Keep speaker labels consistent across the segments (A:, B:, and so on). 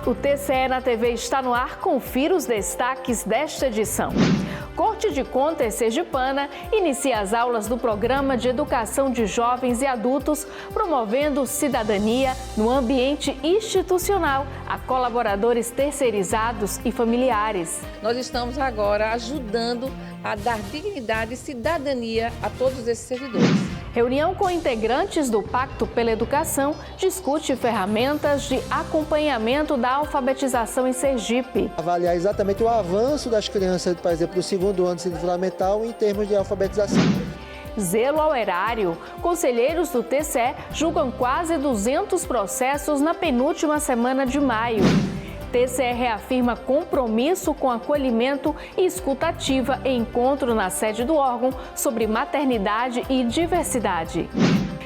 A: O TCE na TV está no ar. Confira os destaques desta edição. Corte de Contas sergipana inicia as aulas do Programa de Educação de Jovens e Adultos, promovendo cidadania no ambiente institucional a colaboradores terceirizados e familiares.
B: Nós estamos agora ajudando a dar dignidade e cidadania a todos esses servidores.
A: Reunião com integrantes do Pacto pela Educação discute ferramentas de acompanhamento da alfabetização em Sergipe.
C: Avaliar exatamente o avanço das crianças, por exemplo, do segundo ano do ensino fundamental em termos de alfabetização.
A: Zelo ao erário. Conselheiros do TCE julgam quase 200 processos na penúltima semana de maio. TCE reafirma compromisso com acolhimento e escutativa em encontro na sede do órgão sobre maternidade e diversidade.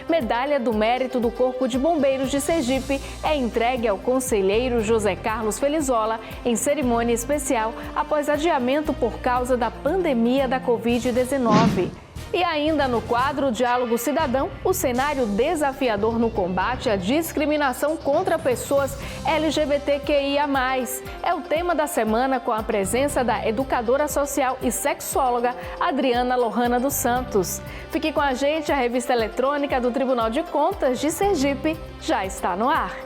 A: Medalha do Mérito do Corpo de Bombeiros de Sergipe é entregue ao conselheiro José Carlos Felizola em cerimônia especial após adiamento por causa da pandemia da Covid-19. E ainda no quadro Diálogo Cidadão, o cenário desafiador no combate à discriminação contra pessoas LGBTQIA+. É o tema da semana com a presença da educadora social e sexóloga Adriana Lohana dos Santos. Fique com a gente, a revista eletrônica do Tribunal de Contas de Sergipe já está no ar.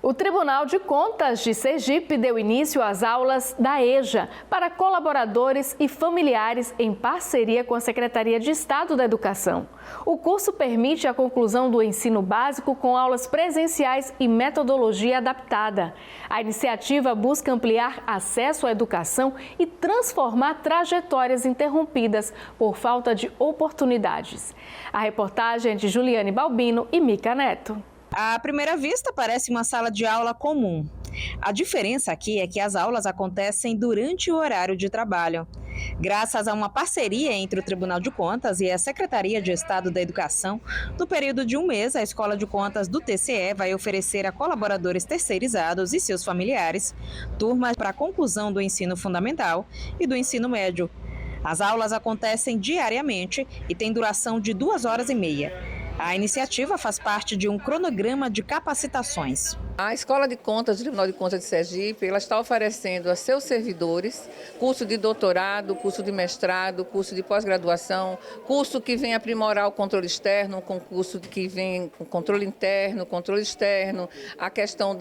A: O Tribunal de Contas de Sergipe deu início às aulas da EJA para colaboradores e familiares em parceria com a Secretaria de Estado da Educação. O curso permite a conclusão do ensino básico com aulas presenciais e metodologia adaptada. A iniciativa busca ampliar acesso à educação e transformar trajetórias interrompidas por falta de oportunidades. A reportagem é de Juliane Balbino e Mica Neto.
D: À primeira vista, parece uma sala de aula comum. A diferença aqui é que as aulas acontecem durante o horário de trabalho. Graças a uma parceria entre o Tribunal de Contas e a Secretaria de Estado da Educação, no período de um mês, a Escola de Contas do TCE vai oferecer a colaboradores terceirizados e seus familiares turmas para a conclusão do ensino fundamental e do ensino médio. As aulas acontecem diariamente e têm duração de 2h30. A iniciativa faz parte de um cronograma de capacitações.
B: A Escola de Contas do Tribunal de Contas de Sergipe, ela está oferecendo a seus servidores curso de doutorado, curso de mestrado, curso de pós-graduação, curso que vem aprimorar o controle externo, concurso que vem com controle interno, controle externo, a questão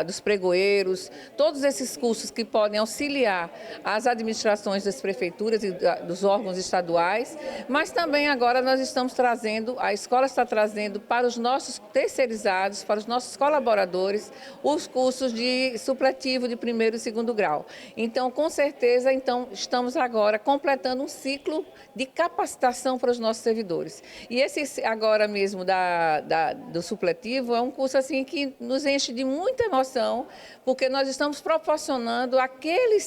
B: dos pregoeiros, todos esses cursos que podem auxiliar as administrações das prefeituras e dos órgãos estaduais, mas também agora nós estamos trazendo, a escola está trazendo para os nossos terceirizados, para os nossos colaboradores, os cursos de supletivo de primeiro e segundo grau. Então, com certeza, estamos agora completando um ciclo de capacitação para os nossos servidores. E esse agora mesmo do supletivo é um curso assim que nos enche de muita emoção, porque nós estamos proporcionando àqueles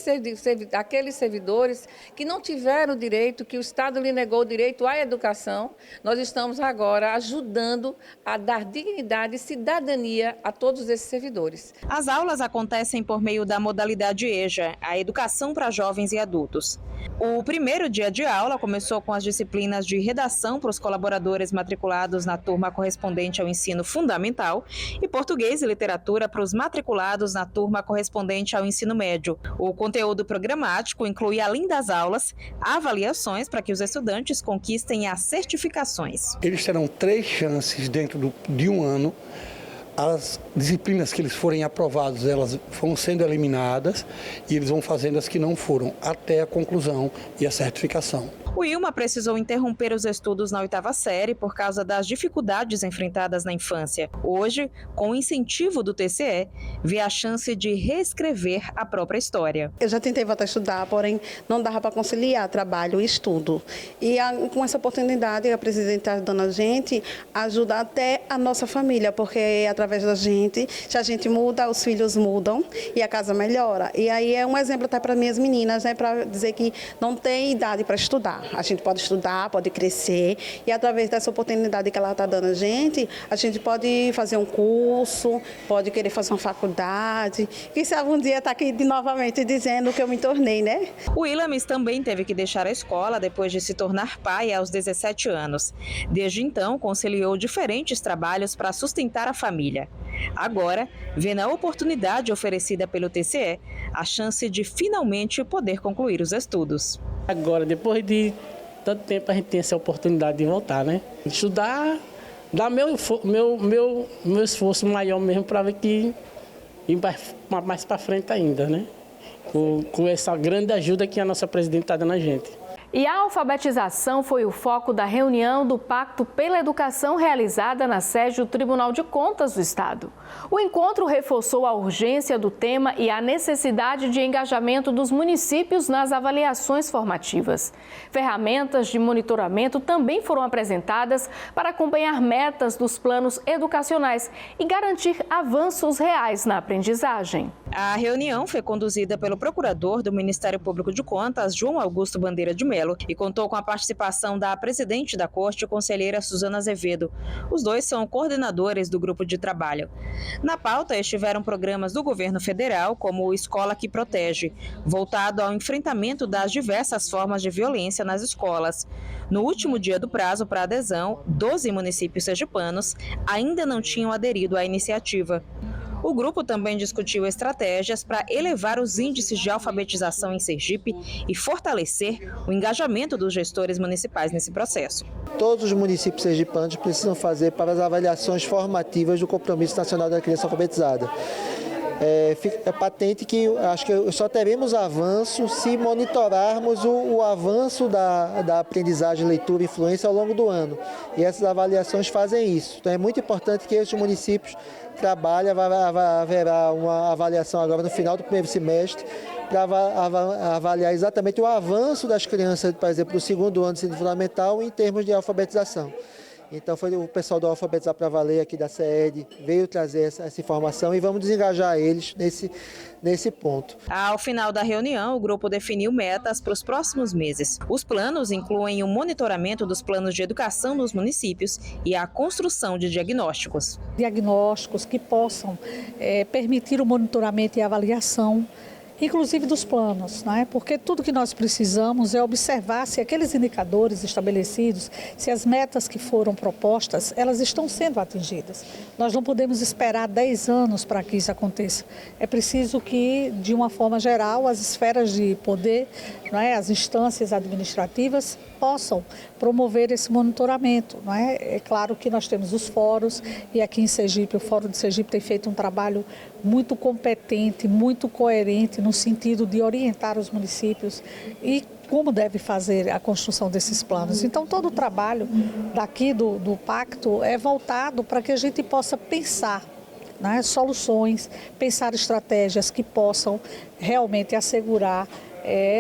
B: servidores que não tiveram o direito, que o Estado lhe negou o direito à educação, nós estamos agora ajudando a dar dignidade e cidadania a todos esses servidores.
D: As aulas acontecem por meio da modalidade EJA, a Educação para Jovens e Adultos. O primeiro dia de aula começou com as disciplinas de redação para os colaboradores matriculados na turma correspondente ao ensino fundamental e português e literatura para os matriculados na turma correspondente ao ensino médio. O conteúdo programático inclui, além das aulas, avaliações para que os estudantes conquistem as certificações.
E: Eles terão 3 chances dentro de um ano. As disciplinas que eles forem aprovados, elas vão sendo eliminadas e eles vão fazendo as que não foram até a conclusão e a certificação.
D: O Ilma precisou interromper os estudos na 8ª série por causa das dificuldades enfrentadas na infância. Hoje, com o incentivo do TCE, vê a chance de reescrever a própria história.
F: Eu já tentei voltar a estudar, porém não dava para conciliar trabalho e estudo. E com essa oportunidade, a presidenta está dando a gente ajuda até a nossa família, porque através da gente, se a gente muda, os filhos mudam e a casa melhora. E aí é um exemplo até para minhas meninas, né, para dizer que não tem idade para estudar. estudar. A gente pode estudar, pode crescer e através dessa oportunidade que ela está dando a gente pode fazer um curso, pode querer fazer uma faculdade. Quem sabe um dia está aqui novamente dizendo que eu me tornei, né?
D: O Willames também teve que deixar a escola depois de se tornar pai aos 17 anos. Desde então, conciliou diferentes trabalhos para sustentar a família. Agora, vê na oportunidade oferecida pelo TCE a chance de finalmente poder concluir os estudos.
G: Agora, depois de tanto tempo, a gente tem essa oportunidade de voltar, né? Estudar, dar meu esforço maior mesmo para ver que ir mais para frente ainda, né? Com essa grande ajuda que a nossa presidente está dando a gente.
A: E a alfabetização foi o foco da reunião do Pacto pela Educação realizada na sede do Tribunal de Contas do Estado. O encontro reforçou a urgência do tema e a necessidade de engajamento dos municípios nas avaliações formativas. Ferramentas de monitoramento também foram apresentadas para acompanhar metas dos planos educacionais e garantir avanços reais na aprendizagem.
D: A reunião foi conduzida pelo procurador do Ministério Público de Contas, João Augusto Bandeira de Mello, e contou com a participação da presidente da Corte, conselheira Suzana Azevedo. Os dois são coordenadores do grupo de trabalho. Na pauta estiveram programas do governo federal, como o Escola que Protege, voltado ao enfrentamento das diversas formas de violência nas escolas. No último dia do prazo para adesão, 12 municípios sergipanos ainda não tinham aderido à iniciativa. O grupo também discutiu estratégias para elevar os índices de alfabetização em Sergipe e fortalecer o engajamento dos gestores municipais nesse processo.
C: Todos os municípios sergipanos precisam fazer para as avaliações formativas do Compromisso Nacional da Criança Alfabetizada. É patente que acho que só teremos avanço se monitorarmos o avanço da aprendizagem, leitura e influência ao longo do ano. E essas avaliações fazem isso. Então é muito importante que esses municípios trabalhem, haverá uma avaliação agora no final do primeiro semestre, para avaliar exatamente o avanço das crianças, por exemplo, do segundo ano do ensino fundamental em termos de alfabetização. Então foi o pessoal do Alfabetizar para Valer aqui da SED, veio trazer essa informação e vamos desengajar eles nesse ponto.
D: Ao final da reunião, o grupo definiu metas para os próximos meses. Os planos incluem o monitoramento dos planos de educação nos municípios e a construção de diagnósticos.
H: Diagnósticos que possam permitir o monitoramento e avaliação, inclusive dos planos, né? Porque tudo que nós precisamos é observar se aqueles indicadores estabelecidos, se as metas que foram propostas, elas estão sendo atingidas. Nós não podemos esperar 10 anos para que isso aconteça. É preciso que, de uma forma geral, as esferas de poder, né, as instâncias administrativas possam promover esse monitoramento. Não é? É claro que nós temos os fóruns e aqui em Sergipe, o Fórum de Sergipe tem feito um trabalho muito competente, muito coerente no sentido de orientar os municípios e como deve fazer a construção desses planos. Então, todo o trabalho daqui do Pacto é voltado para que a gente possa pensar, né, soluções, pensar estratégias que possam realmente assegurar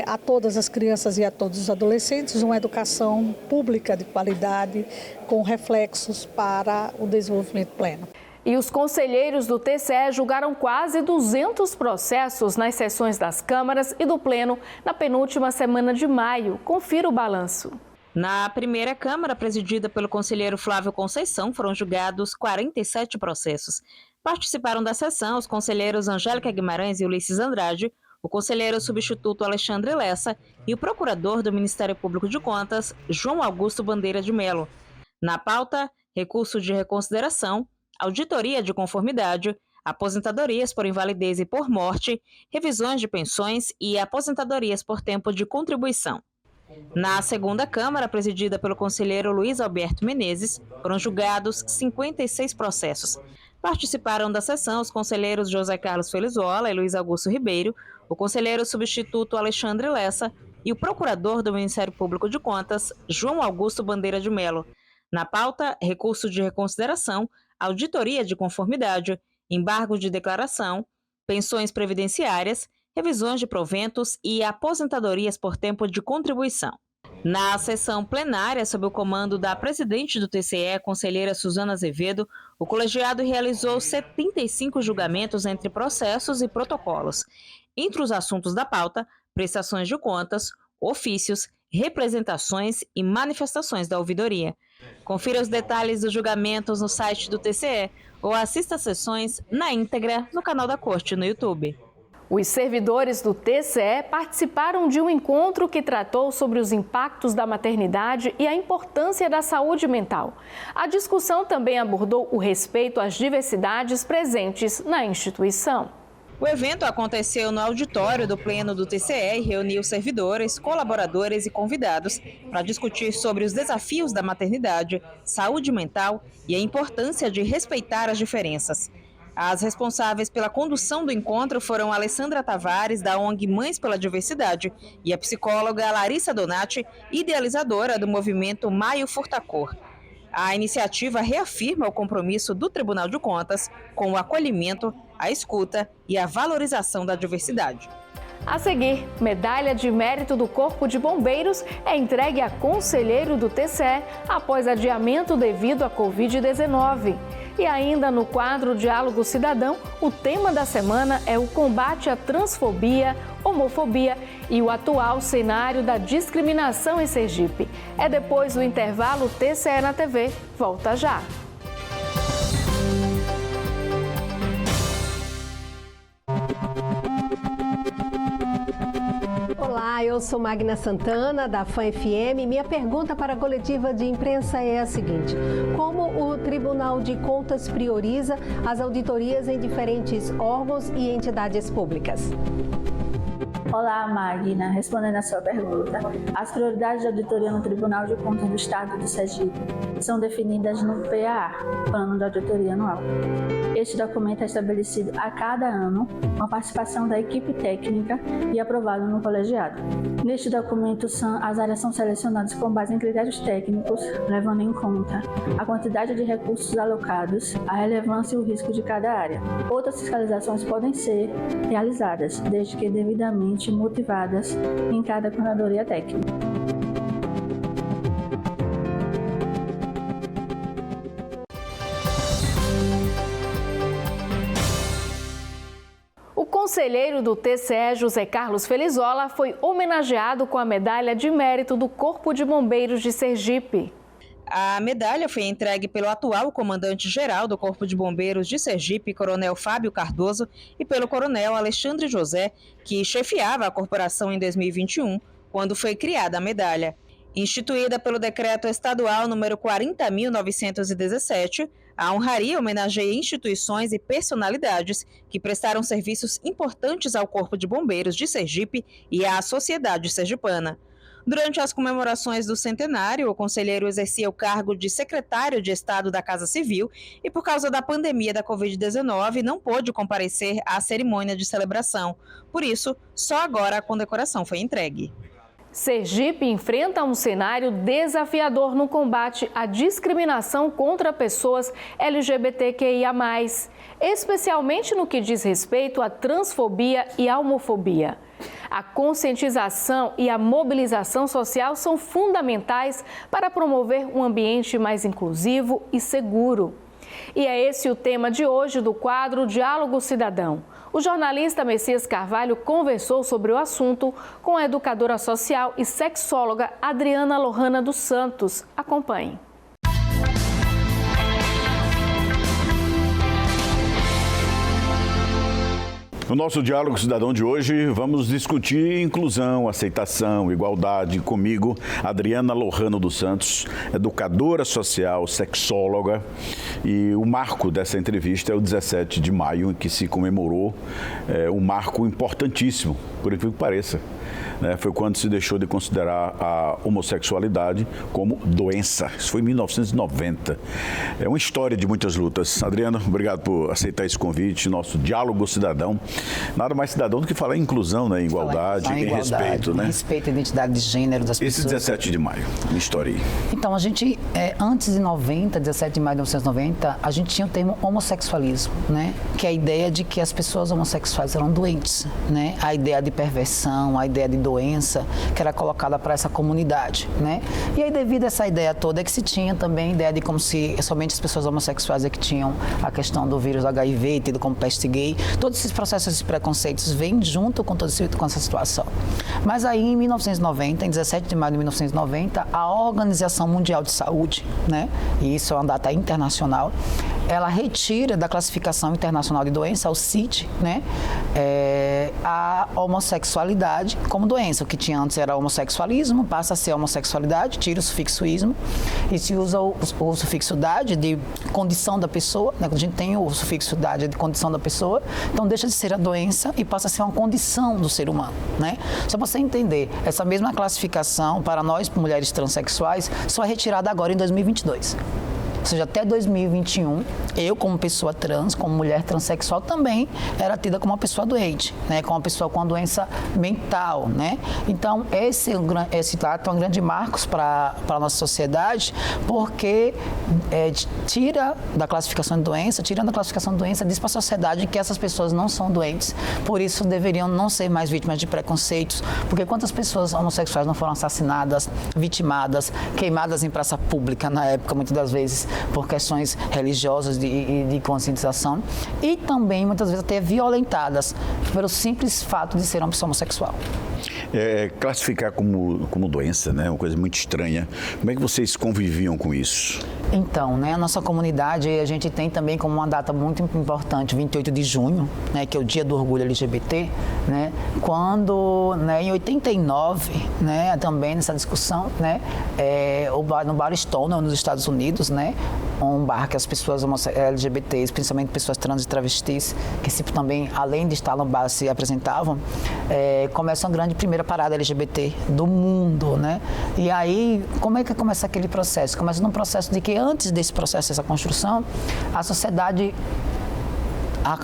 H: a todas as crianças e a todos os adolescentes uma educação pública de qualidade com reflexos para o desenvolvimento pleno.
A: E os conselheiros do TCE julgaram quase 200 processos nas sessões das câmaras e do Pleno na penúltima semana de maio. Confira o balanço.
D: Na primeira Câmara, presidida pelo conselheiro Flávio Conceição, foram julgados 47 processos. Participaram da sessão os conselheiros Angélica Guimarães e Ulisses Andrade, o conselheiro substituto Alexandre Lessa e o procurador do Ministério Público de Contas, João Augusto Bandeira de Mello. Na pauta, recurso de reconsideração, auditoria de conformidade, aposentadorias por invalidez e por morte, revisões de pensões e aposentadorias por tempo de contribuição. Na segunda Câmara, presidida pelo conselheiro Luiz Alberto Menezes, foram julgados 56 processos. Participaram da sessão os conselheiros José Carlos Felizola e Luiz Augusto Ribeiro, o conselheiro substituto Alexandre Lessa e o procurador do Ministério Público de Contas, João Augusto Bandeira de Mello. Na pauta, recurso de reconsideração, auditoria de conformidade, embargo de declaração, pensões previdenciárias, revisões de proventos e aposentadorias por tempo de contribuição. Na sessão plenária, sob o comando da presidente do TCE, conselheira Suzana Azevedo, o colegiado realizou 75 julgamentos entre processos e protocolos. Entre os assuntos da pauta, prestações de contas, ofícios, representações e manifestações da ouvidoria. Confira os detalhes dos julgamentos no site do TCE ou assista às sessões na íntegra no canal da Corte no YouTube.
A: Os servidores do TCE participaram de um encontro que tratou sobre os impactos da maternidade e a importância da saúde mental. A discussão também abordou o respeito às diversidades presentes na instituição.
D: O evento aconteceu no auditório do Pleno do TCE e reuniu servidores, colaboradores e convidados para discutir sobre os desafios da maternidade, saúde mental e a importância de respeitar as diferenças. As responsáveis pela condução do encontro foram a Alessandra Tavares, da ONG Mães pela Diversidade, e a psicóloga Larissa Donati, idealizadora do movimento Maio Furtacor. A iniciativa reafirma o compromisso do Tribunal de Contas com o acolhimento, a escuta e a valorização da diversidade.
A: A seguir, medalha de mérito do Corpo de Bombeiros é entregue a conselheiro do TCE após adiamento devido à Covid-19. E ainda no quadro Diálogo Cidadão, o tema da semana é o combate à transfobia, homofobia e o atual cenário da discriminação em Sergipe. É depois do intervalo TCE na TV. Volta já!
I: Olá, eu sou Magna Santana, da Fã FM. Minha pergunta para a coletiva de imprensa é a seguinte: como o Tribunal de Contas prioriza as auditorias em diferentes órgãos e entidades públicas?
J: Olá, Magna. Respondendo a sua pergunta, as prioridades de auditoria no Tribunal de Contas do Estado de Sergipe são definidas no PAA, Plano de Auditoria Anual. Este documento é estabelecido a cada ano, com a participação da equipe técnica e aprovado no colegiado. Neste documento, as áreas são selecionadas com base em critérios técnicos, levando em conta a quantidade de recursos alocados, a relevância e o risco de cada área. Outras fiscalizações podem ser realizadas, desde que devidamente motivadas em cada coordenadoria técnica.
A: O conselheiro do TCE, José Carlos Felizola, foi homenageado com a medalha de mérito do Corpo de Bombeiros de Sergipe.
D: A medalha foi entregue pelo atual comandante-geral do Corpo de Bombeiros de Sergipe, Coronel Fábio Cardoso, e pelo Coronel Alexandre José, que chefiava a corporação em 2021, quando foi criada a medalha. Instituída pelo Decreto Estadual número 40.917, a honraria homenageia instituições e personalidades que prestaram serviços importantes ao Corpo de Bombeiros de Sergipe e à sociedade sergipana. Durante as comemorações do centenário, o conselheiro exercia o cargo de secretário de Estado da Casa Civil e, por causa da pandemia da Covid-19, não pôde comparecer à cerimônia de celebração. Por isso, só agora a condecoração foi entregue.
A: Sergipe enfrenta um cenário desafiador no combate à discriminação contra pessoas LGBTQIA+, especialmente no que diz respeito à transfobia e à homofobia. A conscientização e a mobilização social são fundamentais para promover um ambiente mais inclusivo e seguro. E é esse o tema de hoje do quadro Diálogo Cidadão. O jornalista Messias Carvalho conversou sobre o assunto com a educadora social e sexóloga Adriana Lohana dos Santos. Acompanhe.
K: No nosso Diálogo Cidadão de hoje, vamos discutir inclusão, aceitação, igualdade. Comigo, Adriana Lohana dos Santos, educadora social, sexóloga. E o marco dessa entrevista é o 17 de maio, em que se comemorou um marco importantíssimo, por incrível que pareça. Foi quando se deixou de considerar a homossexualidade como doença. Isso foi em 1990. É uma história de muitas lutas. Adriana, obrigado por aceitar esse convite, nosso Diálogo Cidadão. Nada mais cidadão do que falar em inclusão, né? Em igualdade, em respeito, né?
L: Respeito à identidade de gênero das pessoas.
K: Esse 17 de maio, uma história aí.
L: Então, a gente, antes de 90, 17 de maio de 1990, a gente tinha o termo homossexualismo, né? Que é a ideia de que as pessoas homossexuais eram doentes, né? A ideia de perversão, a ideia de doença que era colocada para essa comunidade, né? E aí, devido a essa ideia toda, é que se tinha também a ideia de como se somente as pessoas homossexuais é que tinham a questão do vírus HIV, tido como peste gay. Todos esses processos esses preconceitos vêm junto com essa situação. Mas aí, em 1990, em 17 de maio de 1990, a Organização Mundial de Saúde, né, e isso é uma data internacional, ela retira da classificação internacional de doença, o CID, né, a homossexualidade como doença. O que tinha antes era homossexualismo, passa a ser homossexualidade, tira o sufixo ismo e se usa o sufixo dade de condição da pessoa, né? Quando a gente tem o sufixo dade de condição da pessoa, então deixa de ser a doença e passa a ser uma condição do ser humano, né? Só para você entender, essa mesma classificação para nós, mulheres transexuais, só é retirada agora em 2022. Ou seja, até 2021, eu como pessoa trans, como mulher transexual, também era tida como uma pessoa doente, né? Como uma pessoa com uma doença mental, né? Então, esse dado é um grande marco para a nossa sociedade, porque tira da classificação de doença, tirando da classificação de doença, diz para a sociedade que essas pessoas não são doentes, por isso deveriam não ser mais vítimas de preconceitos, porque quantas pessoas homossexuais não foram assassinadas, vitimadas, queimadas em praça pública na época, muitas das vezes, por questões religiosas de conscientização e também, muitas vezes, até violentadas pelo simples fato de ser uma pessoa homossexual.
K: Classificar como doença, né? Uma coisa muito estranha. Como é que vocês conviviam com isso?
L: Então, né, a nossa comunidade, a gente tem também como uma data muito importante, 28 de junho, né, que é o Dia do Orgulho LGBT, né, quando, né, em 89, né, também nessa discussão, né, no Bar Stonewall, nos Estados Unidos, né, um bar que as pessoas LGBTs, principalmente pessoas trans e travestis, que também, além de estar no bar, se apresentavam, começa uma grande primeira parada LGBT do mundo, né? E aí, como é que começa aquele processo? Começa num processo de que antes desse processo, dessa construção, a sociedade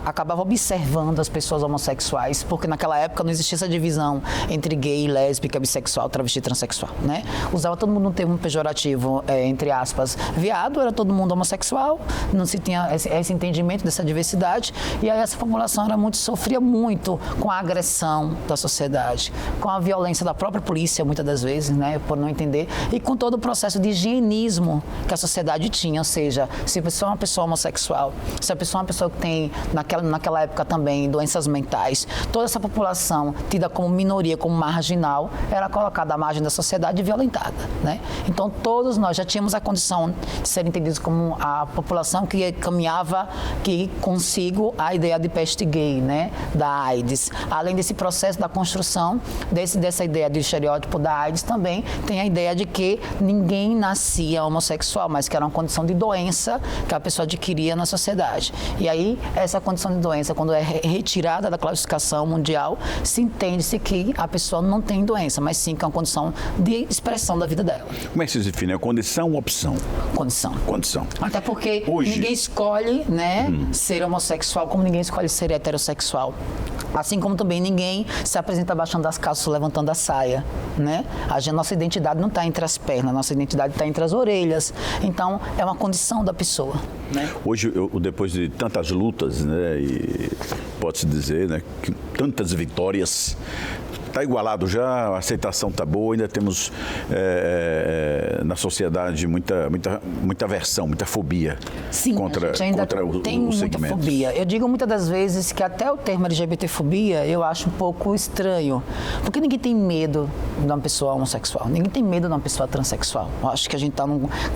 L: acabava observando as pessoas homossexuais, porque naquela época não existia essa divisão entre gay, lésbica, bissexual, travesti, transexual, né? Usava todo mundo um termo pejorativo, entre aspas, viado, era todo mundo homossexual, não se tinha esse entendimento dessa diversidade, e aí essa população sofria muito com a agressão da sociedade, com a violência da própria polícia, muitas das vezes, né, por não entender, e com todo o processo de higienismo que a sociedade tinha, ou seja, se a pessoa é uma pessoa homossexual, se a pessoa é uma pessoa que tem naquela época também doenças mentais, toda essa população tida como minoria, como marginal, era colocada à margem da sociedade e violentada, né? Então todos nós já tínhamos a condição de ser entendidos como a população que caminhava consigo a ideia de peste gay, né? Da AIDS. Além desse processo da construção dessa ideia de estereótipo da AIDS, também tem a ideia de que ninguém nascia homossexual, mas que era uma condição de doença que a pessoa adquiria na sociedade. E aí essa condição de doença, quando é retirada da classificação mundial, se entende-se que a pessoa não tem doença, mas sim que é uma condição de expressão da vida dela.
K: Como é que se define? A condição ou opção?
L: Condição. Até porque ninguém escolhe, né, ser homossexual, como ninguém escolhe ser heterossexual. Assim como também ninguém se apresenta abaixando as calças, levantando a saia, né? Nossa identidade não está entre as pernas, nossa identidade está entre as orelhas. Então, é uma condição da pessoa, né?
K: Hoje, depois de tantas lutas, né, e pode-se dizer, né, que tantas vitórias, está igualado já, a aceitação está boa, ainda temos na sociedade muita aversão, muita fobia.
L: Sim,
K: contra
L: tem muita fobia. Eu digo muitas das vezes que até o termo LGBTfobia eu acho um pouco estranho, porque ninguém tem medo de uma pessoa homossexual, ninguém tem medo de uma pessoa transexual. Eu acho que a gente está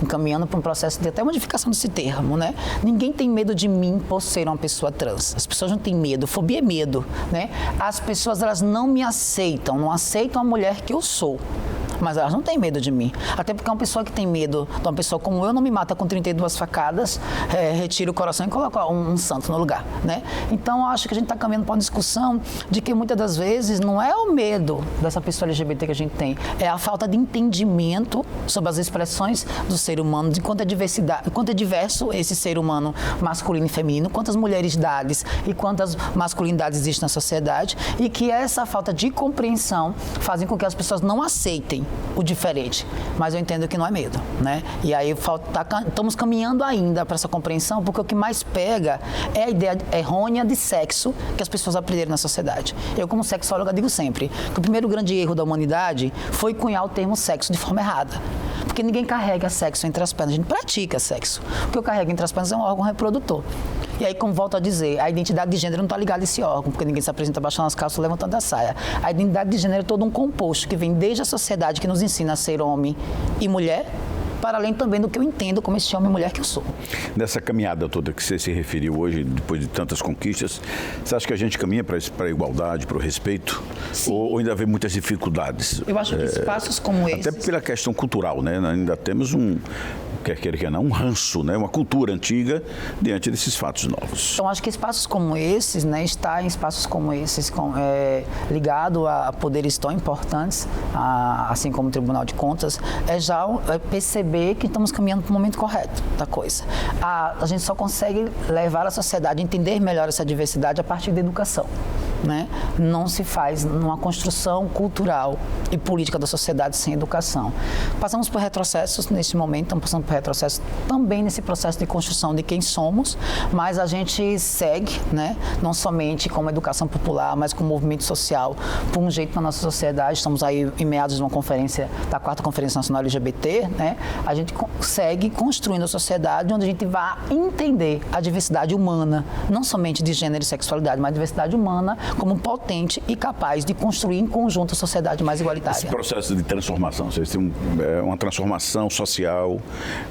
L: encaminhando para um processo de até modificação desse termo, né? Ninguém tem medo de mim por ser uma pessoa trans. As pessoas não têm medo, fobia é medo, né? As pessoas, elas não me aceitam, não aceitam a mulher que eu sou. Mas elas não têm medo de mim. Até porque uma pessoa que tem medo de uma pessoa como eu não me mata com 32 facadas, retira o coração e coloca um santo no lugar, né? Então, eu acho que a gente está caminhando para uma discussão de que muitas das vezes não é o medo dessa pessoa LGBT que a gente tem, é a falta de entendimento sobre as expressões do ser humano, de quanto é diverso esse ser humano masculino e feminino, quantas mulheridades e quantas masculinidades existem na sociedade, e que essa falta de compreensão fazem com que as pessoas não aceitem o diferente, mas eu entendo que não é medo, né? E aí estamos caminhando ainda para essa compreensão, porque o que mais pega é a ideia errônea de sexo que as pessoas aprenderam na sociedade. Eu, como sexóloga, digo sempre que o primeiro grande erro da humanidade foi cunhar o termo sexo de forma errada. Porque ninguém carrega sexo entre as pernas, a gente pratica sexo. O que eu carrego entre as pernas é um órgão reprodutor. E aí, como volto a dizer, a identidade de gênero não está ligada a esse órgão, porque ninguém se apresenta baixando as calças, levantando a saia. A identidade de gênero é todo um composto que vem desde a sociedade que nos ensina a ser homem e mulher, para além também do que eu entendo como esse homem e mulher que eu sou.
K: Nessa caminhada toda que você se referiu hoje, depois de tantas conquistas, você acha que a gente caminha para a igualdade, para o respeito? Ou ainda vê muitas dificuldades?
L: Eu acho que espaços como esse...
K: Até pela questão cultural, né? Ainda temos quer queira, quer não, um ranço, né? Uma cultura antiga diante desses fatos novos.
L: Então, acho que espaços como esses, né, estar em espaços como esses, ligado a poderes tão importantes, assim como o Tribunal de Contas, já perceber que estamos caminhando para o momento correto da coisa. A gente só consegue levar a sociedade a entender melhor essa diversidade a partir da educação. Né? Não se faz uma construção cultural e política da sociedade sem educação. Passamos por retrocessos nesse momento, estamos passando por retrocessos também nesse processo de construção de quem somos, mas a gente segue, né? Não somente como educação popular, mas como movimento social, por um jeito na nossa sociedade. Estamos aí em meados de uma conferência, da 4ª Conferência Nacional LGBT, né? A gente segue construindo a sociedade onde a gente vai entender a diversidade humana, não somente de gênero e sexualidade, mas a diversidade humana como potente e capaz de construir em conjunto a sociedade mais igualitária.
K: Esse processo de transformação, vocês têm uma transformação social,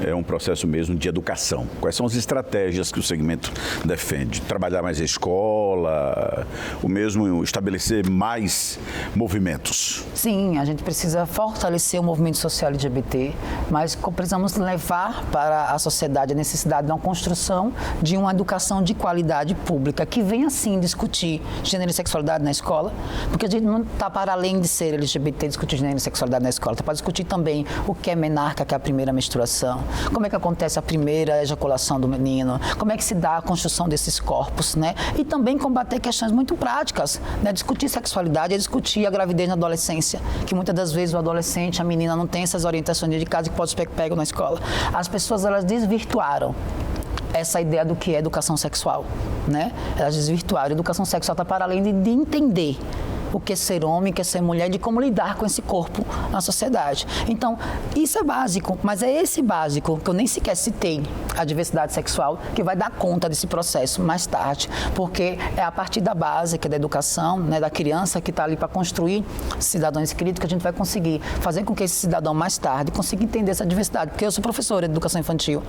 K: é um processo mesmo de educação. Quais são as estratégias que o segmento defende? Trabalhar mais a escola, o mesmo estabelecer mais movimentos?
L: Sim, a gente precisa fortalecer o movimento social LGBT, mas precisamos levar para a sociedade a necessidade de uma construção de uma educação de qualidade pública, que venha sim discutir gênero e sexualidade na escola, porque a gente não está para além de ser LGBT discutir gênero e sexualidade na escola, está para discutir também o que é menarca, que é a primeira menstruação, como é que acontece a primeira ejaculação do menino, como é que se dá a construção desses corpos, né? E também combater questões muito práticas, né? Discutir sexualidade é discutir a gravidez na adolescência, que muitas das vezes o adolescente, a menina não tem essas orientações de casa que pode ser pego na escola. As pessoas, elas desvirtuaram essa ideia do que é educação sexual, né? Elas desvirtuaram. A educação sexual está para além de entender o que é ser homem, o que é ser mulher, de como lidar com esse corpo na sociedade. Então, isso é básico, mas é esse básico que eu nem sequer citei, a diversidade sexual, que vai dar conta desse processo mais tarde, porque é a partir da base, que é da educação, né, da criança que está ali para construir cidadãos críticos, que a gente vai conseguir fazer com que esse cidadão mais tarde consiga entender essa diversidade, porque eu sou professora de educação infantil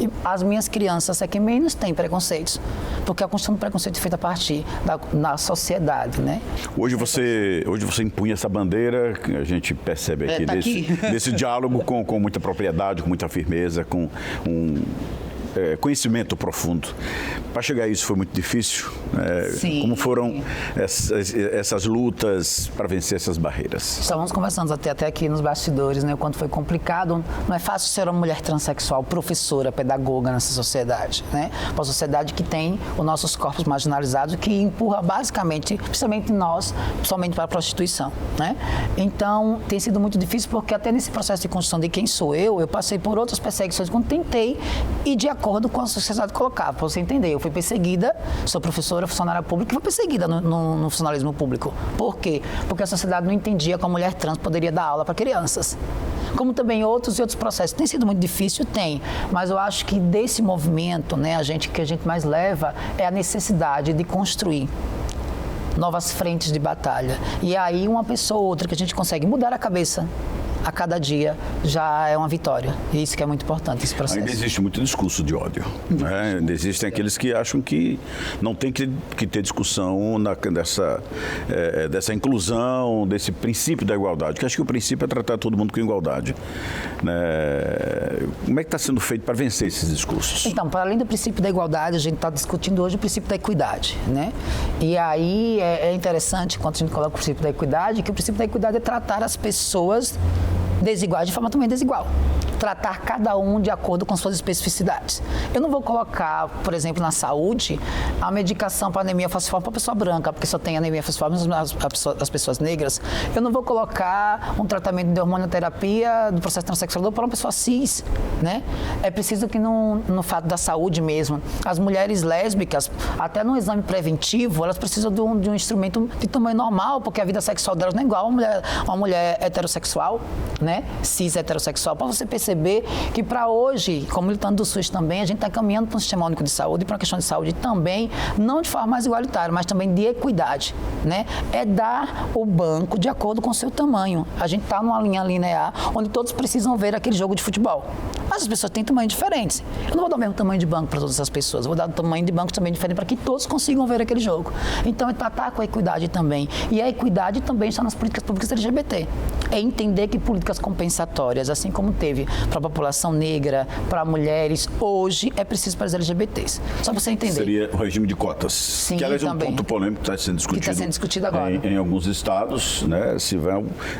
L: e as minhas crianças é quem menos tem preconceitos, porque a construção do preconceito é feita a partir da sociedade, né?
K: Hoje você impunha essa bandeira, que a gente percebe aqui, desse diálogo com muita propriedade, com muita firmeza, com conhecimento profundo. Para chegar a isso foi muito difícil?
L: Sim.
K: Como foram essas lutas para vencer essas barreiras?
L: Estávamos conversando até aqui nos bastidores, né? O quanto foi complicado. Não é fácil ser uma mulher transexual, professora, pedagoga nessa sociedade, né? Uma sociedade que tem os nossos corpos marginalizados, que empurra basicamente, principalmente nós, somente para a prostituição, né? Então, tem sido muito difícil porque até nesse processo de construção de quem sou eu passei por outras perseguições quando tentei ir de acordo com a sociedade colocava. Para você entender, eu fui perseguida, sou professora, funcionária pública, e fui perseguida no funcionalismo público. Por quê? Porque a sociedade não entendia que a mulher trans poderia dar aula para crianças. Como também outros processos. Tem sido muito difícil? Tem. Mas eu acho que desse movimento, né, que a gente mais leva é a necessidade de construir novas frentes de batalha. E aí uma pessoa ou outra que a gente consegue mudar a cabeça a cada dia já é uma vitória. E isso que é muito importante, esse processo.
K: Ainda existe muito discurso de ódio. Né? Ainda existem aqueles que acham que não tem que ter discussão dessa inclusão, desse princípio da igualdade. Que acho que o princípio é tratar todo mundo com igualdade. Né? Como é que está sendo feito para vencer esses discursos?
L: Então, para além do princípio da igualdade, a gente está discutindo hoje o princípio da equidade. Né? E aí é interessante, quando a gente coloca o princípio da equidade, que o princípio da equidade é tratar as pessoas desiguais de forma também desigual. tratar cada um de acordo com suas especificidades. Eu não vou colocar, por exemplo, na saúde, a medicação para anemia falciforme para a pessoa branca, porque só tem anemia falciforme as pessoas negras. Eu não vou colocar um tratamento de hormonioterapia do processo transexual para uma pessoa cis, né? É preciso que no fato da saúde mesmo, as mulheres lésbicas, até no exame preventivo, elas precisam de um instrumento de tamanho normal, porque a vida sexual delas não é igual a uma mulher heterossexual, né? Cis heterossexual, para você perceber que para hoje, como militante do SUS também, a gente está caminhando para um sistema único de saúde, para uma questão de saúde também, não de forma mais igualitária, mas também de equidade, né? É dar o banco de acordo com o seu tamanho. A gente está numa linha linear onde todos precisam ver aquele jogo de futebol. Mas as pessoas têm tamanhos diferentes. Eu não vou dar o mesmo tamanho de banco para todas as pessoas, eu vou dar um tamanho de banco também diferente para que todos consigam ver aquele jogo. Então, é tratar com a equidade também. E a equidade também está nas políticas públicas LGBT. É entender que políticas compensatórias, assim como teve para a população negra, para mulheres, hoje é preciso para os LGBTs. Só para você entender.
K: Seria o regime de cotas.
L: Sim,
K: que, aliás, é um
L: também.
K: ponto polêmico que está sendo discutido.
L: Que está sendo discutido agora.
K: Em alguns estados, né? Se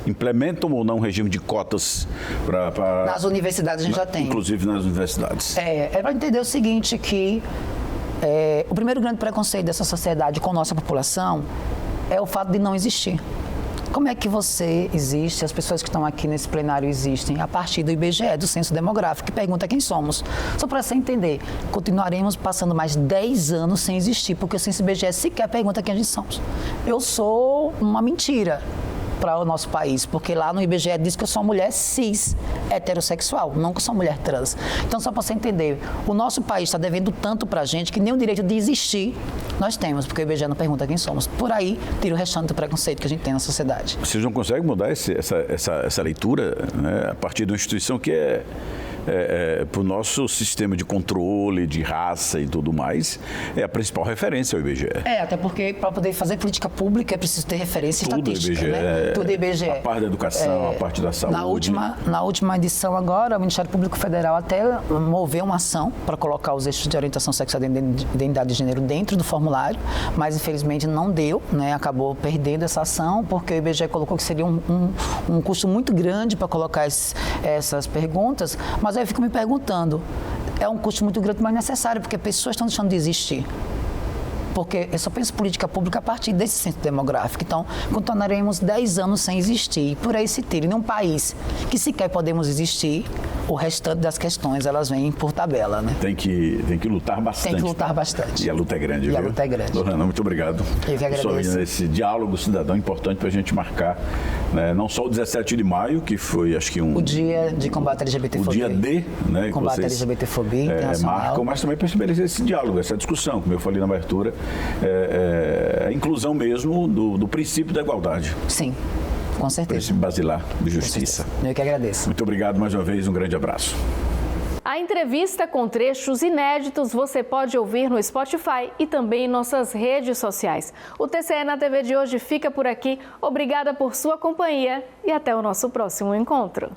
K: implementam ou não um regime de cotas para...
L: Nas universidades a gente já tem.
K: Inclusive nas universidades.
L: É para entender o seguinte, que o primeiro grande preconceito dessa sociedade com nossa população é o fato de não existir. Como é que você existe, as pessoas que estão aqui nesse plenário existem a partir do IBGE, do Censo Demográfico, que pergunta quem somos. Só para você entender, continuaremos passando mais 10 anos sem existir, porque o Censo IBGE sequer pergunta quem a gente somos. Eu sou uma mentira para o nosso país, porque lá no IBGE diz que eu sou uma mulher cis, heterossexual, não que eu sou uma mulher trans. Então, só para você entender, o nosso país está devendo tanto para a gente que nem o direito de existir nós temos, porque o IBGE não pergunta quem somos. Por aí, tira o restante do preconceito que a gente tem na sociedade.
K: Vocês não conseguem mudar essa leitura, né, a partir de uma instituição que para o nosso sistema de controle, de raça e tudo mais, é a principal referência ao IBGE.
L: Até porque para poder fazer política pública é preciso ter referência
K: tudo
L: estatística.
K: IBGE,
L: né? Tudo IBGE.
K: A parte da educação, a parte da saúde.
L: Na última edição agora, o Ministério Público Federal até moveu uma ação para colocar os eixos de orientação sexual e identidade de gênero dentro do formulário, mas infelizmente não deu, né? Acabou perdendo essa ação, porque o IBGE colocou que seria um custo muito grande para colocar essas perguntas, mas aí eu fico me perguntando, é um custo muito grande, mas necessário, porque pessoas estão deixando de existir. Porque eu só penso política pública a partir desse centro demográfico. Então, continuaremos 10 anos sem existir. E por aí se tira. Em um país que sequer podemos existir, o restante das questões, elas vêm por tabela, né?
K: Tem que lutar bastante.
L: Tem que lutar bastante.
K: E a luta é grande,
L: viu? A luta é grande.
K: Lorena, muito obrigado.
L: Eu que agradeço.
K: Esse diálogo cidadão importante para a gente marcar, né, não só o 17 de maio, que foi, acho que
L: o dia de combate à LGBTfobia.
K: O dia D, né?
L: Combate à LGBTfobia internacional.
K: Marcam, mas também para estabelecer esse diálogo, essa discussão, como eu falei na abertura, a inclusão mesmo do princípio da igualdade.
L: Sim, com certeza.
K: Princípio basilar de justiça.
L: Eu que agradeço.
K: Muito obrigado mais uma vez, um grande abraço.
A: A entrevista com trechos inéditos você pode ouvir no Spotify e também em nossas redes sociais. O TCE na TV de hoje fica por aqui. Obrigada por sua companhia e até o nosso próximo encontro.